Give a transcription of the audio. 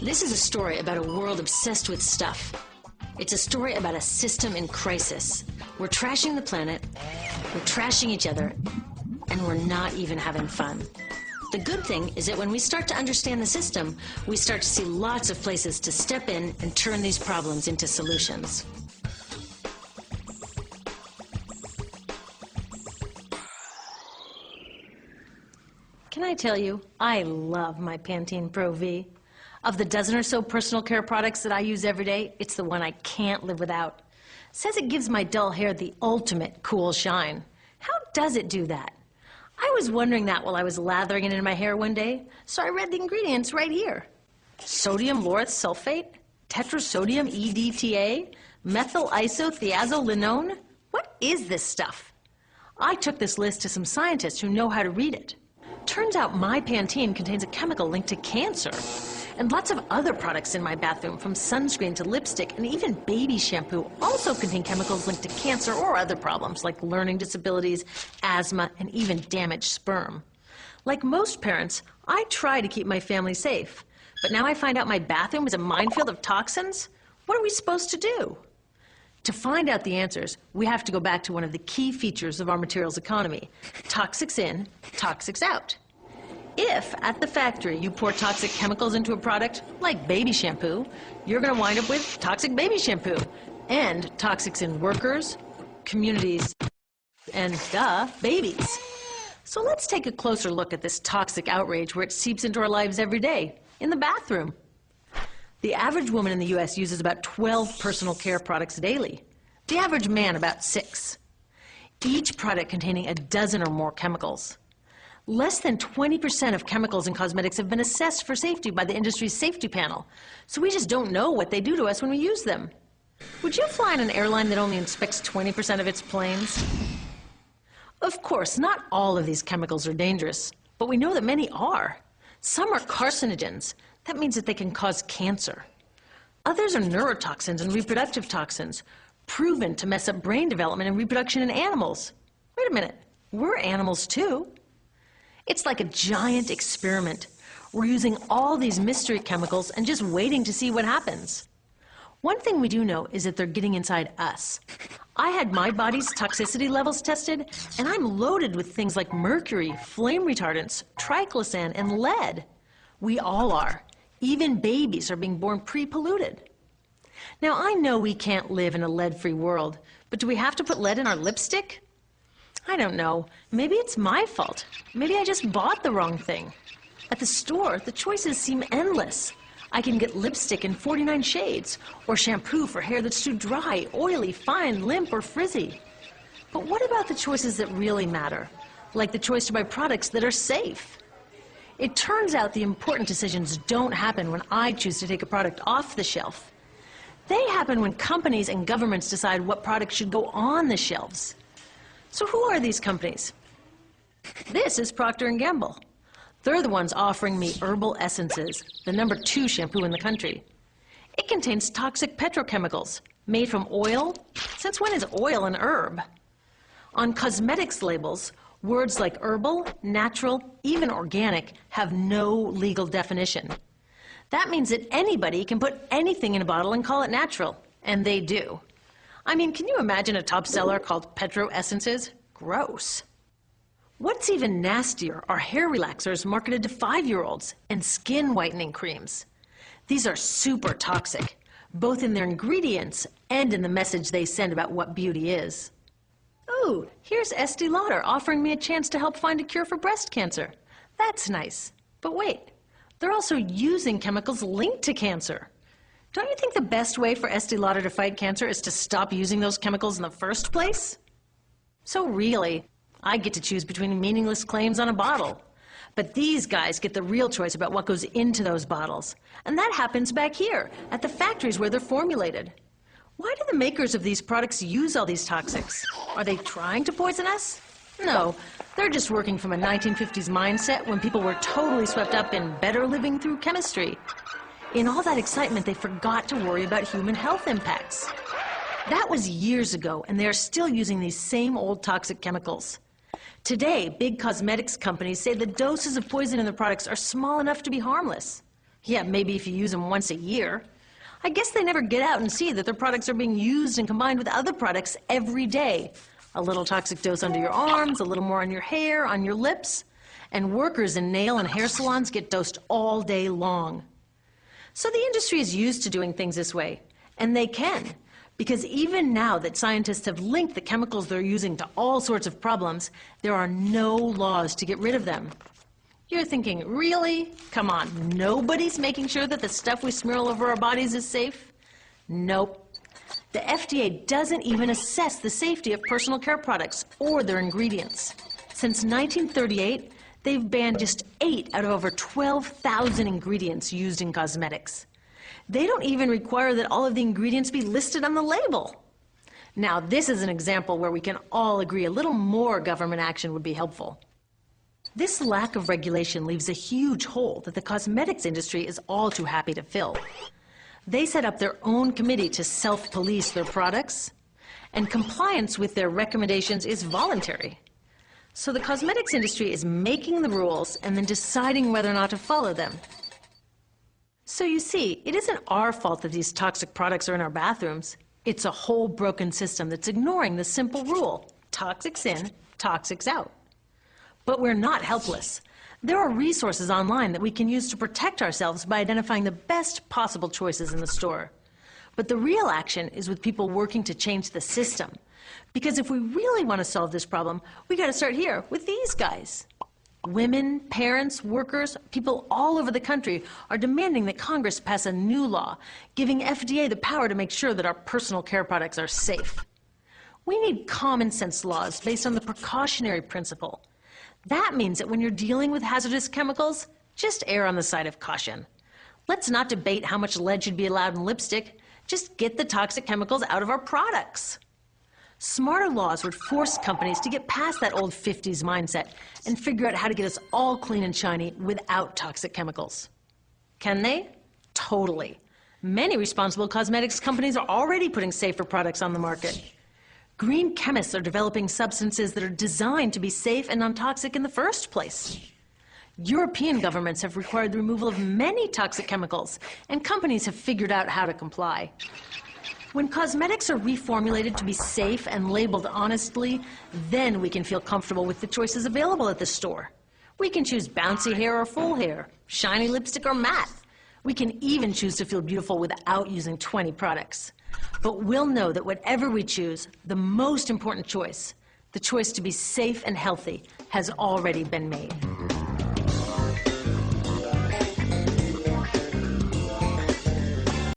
This is a story about a world obsessed with stuff. It's a story about a system in crisis. We're trashing the planet, we're trashing each other, and we're not even having fun. The good thing is that when we start to understand the system, we start to see lots of places to step in and turn these problems into solutions. Can I tell you, I love my Pantene Pro V. Of the dozen or so personal care products that I use every day, it's the one I can't live without. It says it gives my dull hair the ultimate cool shine. How does it do that? I was wondering that while I was lathering it in my hair one day, so I read the ingredients right here. Sodium lauryl sulfate, tetrasodium EDTA, methyl isothiazolinone. What is this stuff? I took this list to some scientists who know how to read it. Turns out my Pantene contains a chemical linked to cancer. And lots of other products in my bathroom, from sunscreen to lipstick and even baby shampoo, also contain chemicals linked to cancer or other problems like learning disabilities, asthma, and even damaged sperm. Like most parents, I try to keep my family safe. But now I find out my bathroom is a minefield of toxins? What are we supposed to do? To find out the answers, we have to go back to one of the key features of our materials economy: toxics in, toxics out. If, at the factory, you pour toxic chemicals into a product, like baby shampoo, you're going to wind up with toxic baby shampoo, and toxics in workers, communities, and, babies. So let's take a closer look at this toxic outrage where it seeps into our lives every day, in the bathroom. The average woman in the U.S. uses about 12 personal care products daily. The average man, about 6. Each product containing a dozen or more chemicals. Less than 20% of chemicals in cosmetics have been assessed for safety by the industry's safety panel, so we just don't know what they do to us when we use them. Would you fly on an airline that only inspects 20% of its planes? Of course, not all of these chemicals are dangerous, but we know that many are. Some are carcinogens. That means that they can cause cancer. Others are neurotoxins and reproductive toxins, proven to mess up brain development and reproduction in animals. Wait a minute, we're animals too. It's like a giant experiment. We're using all these mystery chemicals and just waiting to see what happens. One thing we do know is that they're getting inside us. I had my body's toxicity levels tested, and I'm loaded with things like mercury, flame retardants, triclosan, and lead. We all are. Even babies are being born pre-polluted. Now, I know we can't live in a lead-free world, but do we have to put lead in our lipstick? I don't know. Maybe it's my fault. Maybe I just bought the wrong thing. At the store, the choices seem endless. I can get lipstick in 49 shades, or shampoo for hair that's too dry, oily, fine, limp, or frizzy. But what about the choices that really matter? Like the choice to buy products that are safe? It turns out the important decisions don't happen when I choose to take a product off the shelf. They happen when companies and governments decide what products should go on the shelves. So who are these companies? This is Procter & Gamble. They're the ones offering me Herbal Essences, the #2 shampoo in the country. It contains toxic petrochemicals made from oil. Since when is oil an herb? On cosmetics labels, words like herbal, natural, even organic have no legal definition. That means that anybody can put anything in a bottle and call it natural, and they do. I mean, can you imagine a top seller called Petro Essences? Gross. What's even nastier are hair relaxers marketed to 5-year-olds and skin whitening creams. These are super toxic, both in their ingredients and in the message they send about what beauty is. Ooh, here's Estee Lauder offering me a chance to help find a cure for breast cancer. That's nice. But wait, they're also using chemicals linked to cancer. Don't you think the best way for Estee Lauder to fight cancer is to stop using those chemicals in the first place? So really, I get to choose between meaningless claims on a bottle. But these guys get the real choice about what goes into those bottles. And that happens back here, at the factories where they're formulated. Why do the makers of these products use all these toxics? Are they trying to poison us? No, they're just working from a 1950s mindset when people were totally swept up in better living through chemistry. In all that excitement, they forgot to worry about human health impacts. That was years ago, and they are still using these same old toxic chemicals. Today, big cosmetics companies say the doses of poison in their products are small enough to be harmless. Yeah, maybe if you use them once a year. I guess they never get out and see that their products are being used and combined with other products every day. A little toxic dose under your arms, a little more on your hair, on your lips. And workers in nail and hair salons get dosed all day long. So the industry is used to doing things this way, and they can. Because even now that scientists have linked the chemicals they're using to all sorts of problems, there are no laws to get rid of them. You're thinking, really? Come on, nobody's making sure that the stuff we smear all over our bodies is safe? Nope. The FDA doesn't even assess the safety of personal care products or their ingredients. Since 1938, they've banned just 8 out of over 12,000 ingredients used in cosmetics. They don't even require that all of the ingredients be listed on the label. Now, this is an example where we can all agree a little more government action would be helpful. This lack of regulation leaves a huge hole that the cosmetics industry is all too happy to fill. They set up their own committee to self-police their products, and compliance with their recommendations is voluntary. So the cosmetics industry is making the rules and then deciding whether or not to follow them. So you see, it isn't our fault that these toxic products are in our bathrooms. It's a whole broken system that's ignoring the simple rule: toxics in, toxics out. But we're not helpless. There are resources online that we can use to protect ourselves by identifying the best possible choices in the store. But the real action is with people working to change the system. Because if we really want to solve this problem, we got to start here with these guys. Women, parents, workers, people all over the country are demanding that Congress pass a new law, giving FDA the power to make sure that our personal care products are safe. We need common sense laws based on the precautionary principle. That means that when you're dealing with hazardous chemicals, just err on the side of caution. Let's not debate how much lead should be allowed in lipstick. Just get the toxic chemicals out of our products. Smarter laws would force companies to get past that old 50s mindset and figure out how to get us all clean and shiny without toxic chemicals. Can they? Totally. Many responsible cosmetics companies are already putting safer products on the market. Green chemists are developing substances that are designed to be safe and non-toxic in the first place. European governments have required the removal of many toxic chemicals, and companies have figured out how to comply. When cosmetics are reformulated to be safe and labeled honestly, then we can feel comfortable with the choices available at the store. We can choose bouncy hair or full hair, shiny lipstick or matte. We can even choose to feel beautiful without using 20 products. But we'll know that whatever we choose, the most important choice, the choice to be safe and healthy, has already been made.